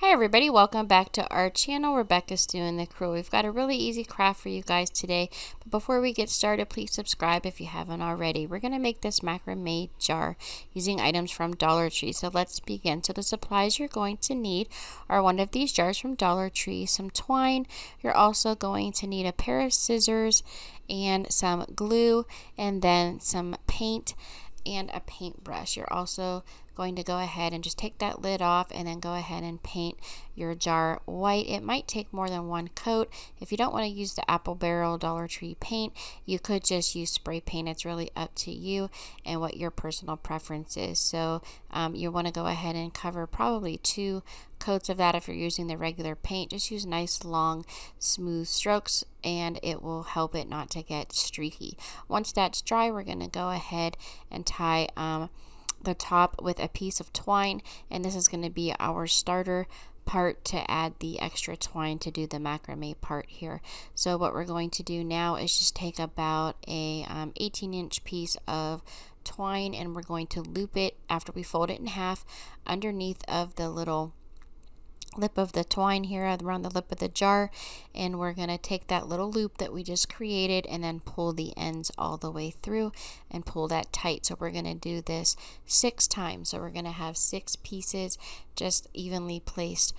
Hi everybody, welcome back to our channel. Rebecca's Stu The Crew. We've got a really easy craft for you guys today, but before we get started, please subscribe if you haven't already. We're going to make this macrame jar using items from Dollar Tree, so let's begin. So the supplies you're going to need are one of these jars from Dollar Tree, some twine. You're also going to need a pair of scissors and some glue, and then some paint and a paintbrush. You're also going to go ahead and just take that lid off and then go ahead and paint your jar white. It might take more than one coat. If you don't want to use the Apple Barrel Dollar Tree paint, you could just use spray paint. It's really up to you and what your personal preference is. So you want to go ahead and cover probably 2 coats of that. If you're using the regular paint, just use nice long smooth strokes and it will help it not to get streaky. Once that's dry, we're going to go ahead and tie the top with a piece of twine, and this is going to be our starter part to add the extra twine to do the macrame part here. So what we're going to do now is just take about a 18-inch piece of twine, and we're going to loop it after we fold it in half underneath of the little lip of the twine here around the lip of the jar, and we're going to take that little loop that we just created and then pull the ends all the way through and pull that tight. So we're going to do this 6 times. So we're going to have 6 pieces just evenly placed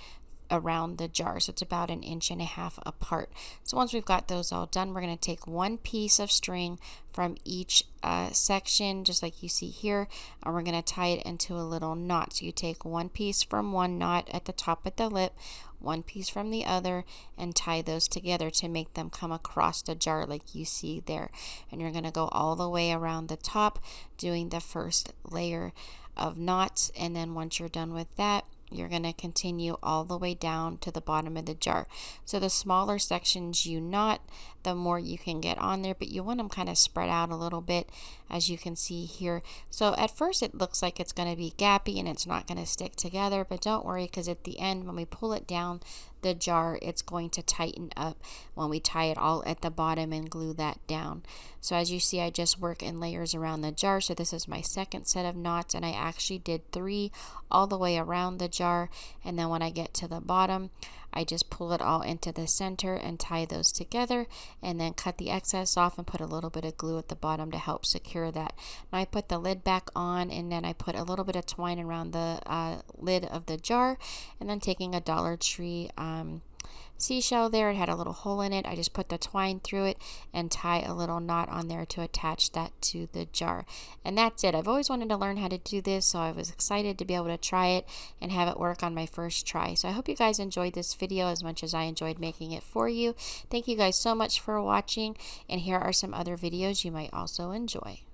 around the jar, so it's about 1.5 inches apart. So once we've got those all done, we're going to take one piece of string from each section, just like you see here, and we're going to tie it into a little knot. So you take one piece from one knot at the top at the lip, one piece from the other, and tie those together to make them come across the jar like you see there. And you're going to go all the way around the top doing the first layer of knots, and then once you're done with that, you're going to continue all the way down to the bottom of the jar. So the smaller sections you knot, the more you can get on there, but you want them kind of spread out a little bit, as you can see here. So at first it looks like it's going to be gappy and it's not going to stick together, but don't worry, because at the end when we pull it down the jar, it's going to tighten up when we tie it all at the bottom and glue that down. So as you see, I just work in layers around the jar. So this is my second set of knots, and I actually did 3 all the way around the jar, and then when I get to the bottom, I just pull it all into the center and tie those together, and then cut the excess off and put a little bit of glue at the bottom to help secure that. Now I put the lid back on, and then I put a little bit of twine around the lid of the jar, and then taking a Dollar Tree seashell there, it had a little hole in it, I just put the twine through it and tie a little knot on there to attach that to the jar. And that's it. I've always wanted to learn how to do this, so I was excited to be able to try it and have it work on my first try. So I hope you guys enjoyed this video as much as I enjoyed making it for you. Thank you guys so much for watching, and here are some other videos you might also enjoy.